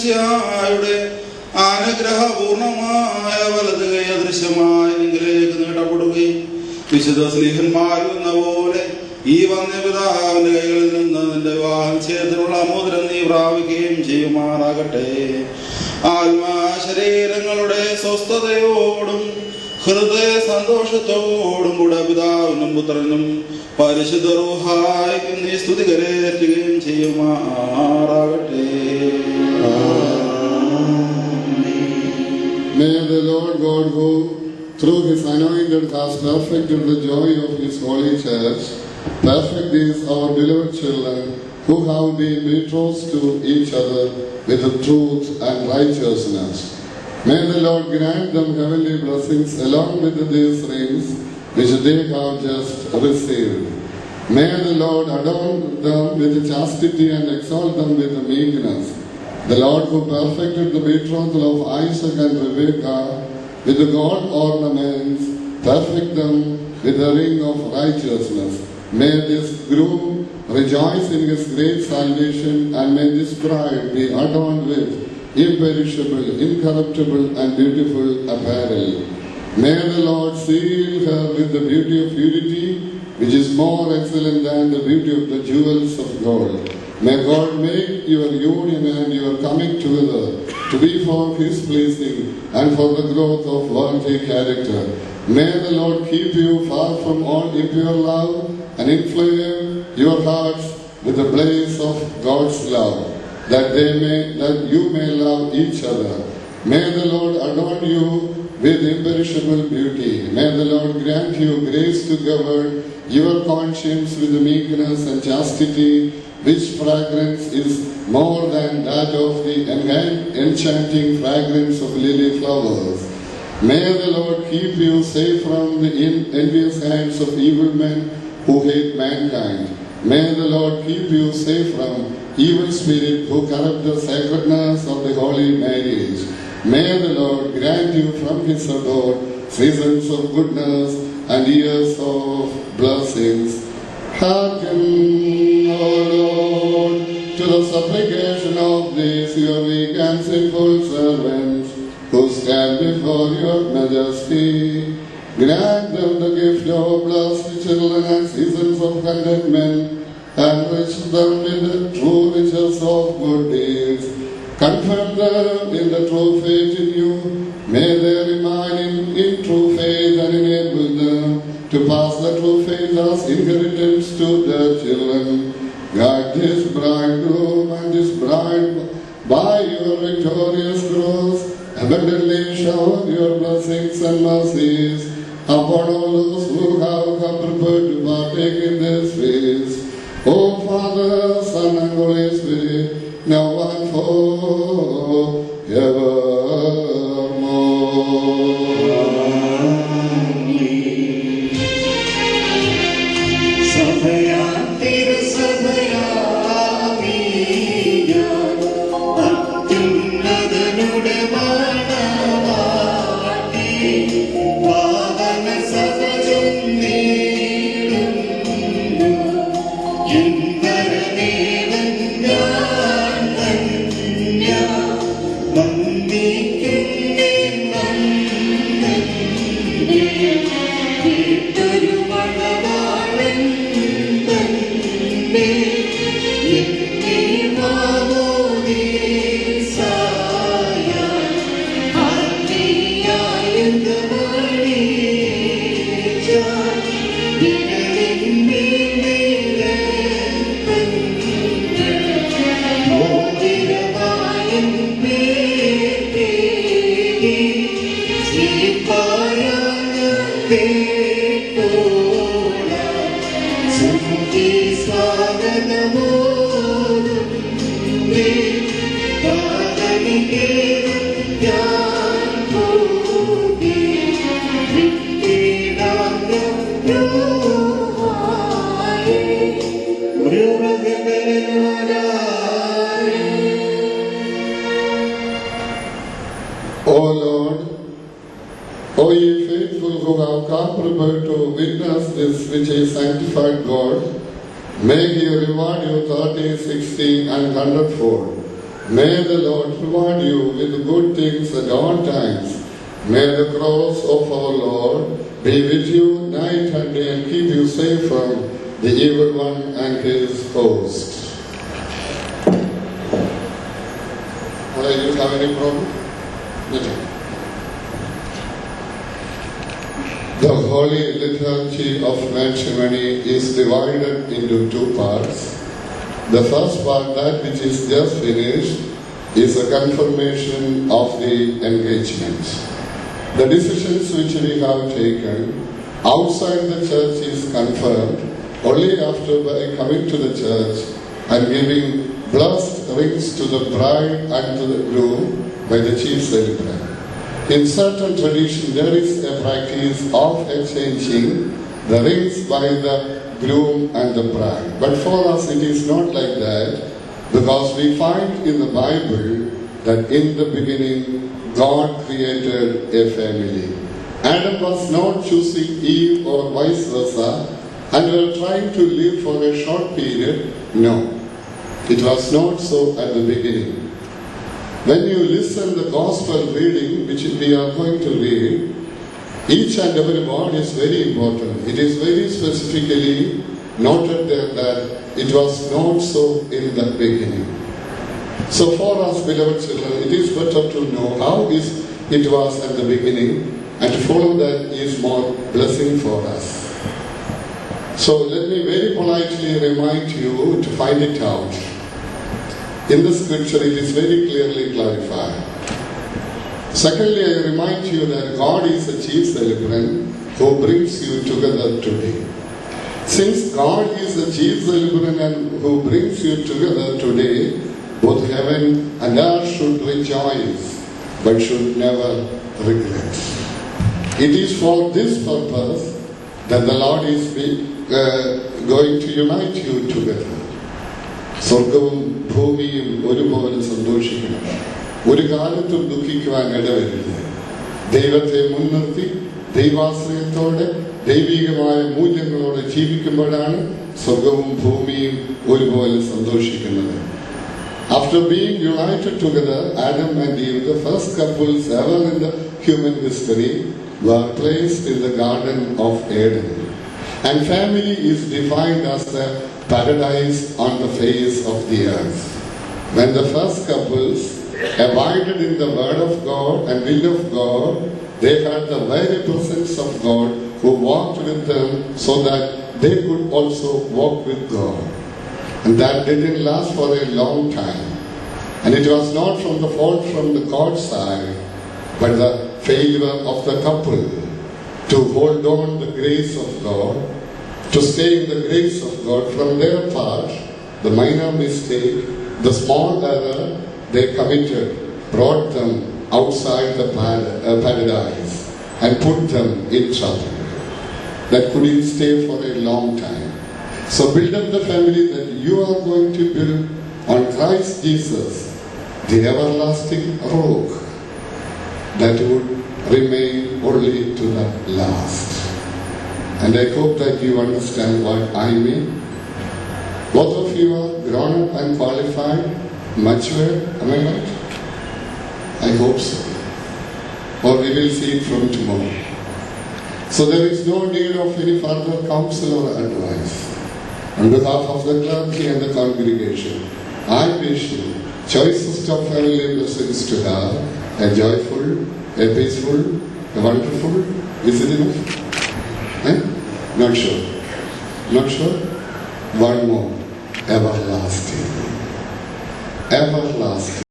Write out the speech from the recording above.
മിശിഹായുടെ അനുഗ്രഹപൂർണമായ വലത് കൈ അദൃശ്യമായ നിങ്ങളിലേക്ക് നീട്ടപ്പെടുകയും വിശുദ്ധ സ്നേഹന്മാരിൽ എന്ന പോലെ ഈ വന്യപിതാവിന്റെ കൈകളിൽ നിന്ന് നിന്റെ വിവാഹനിശ്ചയത്തിനുള്ള മോതിരം നീ പ്രാപിക്കുകയും ചെയ്യുമാറാകട്ടെ. ആത്മാശരീരങ്ങളുടെ സ്വസ്ഥതയോടും ഹൃദയ സന്തോഷത്തോടും കൂടെ പിതാവിനും പുത്രനും പരിശുദ്ധ റൂഹായ്ക്കും നീ സ്തുതി കരേറ്റുകയും ചെയ്യുമാറാകട്ടെ. May the Lord God, who through his anointed has perfected the joy of his holy church, perfect these our beloved children who have been betrothed to each other with the truth and righteousness. May the Lord grant them heavenly blessings along with these rings which they have just received. May the Lord adorn them with chastity and exalt them with meekness. The Lord who perfected the betrothal of Isaac and Rebekah with the gold ornaments, perfect them with the ring of righteousness. May this groom rejoice in his great salvation, and may this bride be adorned with imperishable, incorruptible, and beautiful apparel. May the Lord seal her with the beauty of purity, which is more excellent than the beauty of the jewels of gold. May God make your union and your coming together to be for his pleasing and for the growth of worldly character. May the Lord keep you far from all impure love and inflame your hearts with the blaze of God's love, that you may love each other. May the Lord adorn you with imperishable beauty. May the Lord grant you grace to govern your conscience with meekness and chastity, which fragrance is more than that of the enchanting fragrance of lily flowers. May the Lord keep you safe from the envious hands of evil men who hate mankind. May the Lord keep you safe from evil spirits who corrupt the sacredness of the holy marriage. May the Lord grant you from his abode seasons of goodness and years of blessings. Hearken, O Lord, to the supplication of these your weak and sinful servants who stand before your majesty. Grant them the gift of blessed children and seasons of contentment, and enrich them with the true riches of good deeds. Confirm them in the true faith in you. May they remain in true faith and enable them to pass the true faith as inheritance to their children. Guide this bridegroom and this bride by your victorious cross. Abundantly shower your blessings and mercies upon all those who have come prepared to partake in this feast. O Father, Son, and Holy Spirit, now and forevermore. O Lord, O ye faithful who have come prepared to witness this which is sanctified God, may he reward you 30, 60, and 100-fold. May the Lord reward you with good things at all times. May the cross of our Lord be with you night and day and keep you safe from the evil one and his host. Do you have any problem? Nothing. The Holy Liturgy of Matrimony is divided into two parts. The first part, that which is just finished, is a confirmation of the engagement. The decisions which we have taken outside the church is confirmed only after by coming to the church and giving blessed rings to the bride and to the groom by the chief celebrant. In certain tradition, there is a practice of exchanging the rings by the groom and the bride. But for us, it is not like that, because we find in the Bible that in the beginning, God created a family. Adam was not choosing Eve or vice versa, and were trying to live for a short period. No, it was not so at the beginning. When you listen the gospel reading, which we are going to read, each and every word is very important. It is very specifically noted there that it was not so in the beginning. So for us, beloved children, it is better to know how it was at the beginning, and to follow that is more blessing for us. So let me very politely remind you to find it out. In the scripture, it is very clearly clarified. Secondly, I remind you that God is a chief celebrant who brings you together today. Since God is a chief celebrant and who brings you together today, both heaven and earth should rejoice, but should never regret. It is for this purpose that the Lord is going to unite you together. സ്വർഗവും ഭൂമിയും ഒരുപോലെ സന്തോഷിക്കണം. ഒരു കാലത്തും ദുഃഖിക്കുവാൻ ഇടവരില്ല. ദൈവത്തെ മുൻനിർത്തി ദൈവാശ്രയത്തോടെ ദൈവികമായ മൂല്യങ്ങളോടെ ജീവിക്കുമ്പോഴാണ് സ്വർഗവും ഭൂമിയും ഒരുപോലെ സന്തോഷിക്കുന്നത്. After being united together, Adam and Eve, the first couples ever in the human history, were placed in the Garden of Eden. And family is defined as the paradise on the face of the earth. When the first couples abided in the word of God and will of God, they had the very presence of God who walked with them so that they could also walk with God. And that didn't last for a long time. And it was not from the fault from the God's side, but the failure of the couple to hold on the grace of God, to stay in the grace of God. From their part, the minor mistake, the small error they committed, brought them outside the paradise and put them in trouble. That couldn't stay for a long time. So build up the family that you are going to build on Christ Jesus, the everlasting rock that would remain only to the last. And I hope that you understand what I mean. Both of you are grown up and qualified, mature, am I right? I hope so. Or we will see it from tomorrow. So there is no need of any further counsel or advice. On behalf of the clergy and the congregation, I wish you choicest of heavenly blessings to have a joyful, a peaceful, a wonderful. Is it enough? Not sure. Not sure? One more. Everlasting. Everlasting.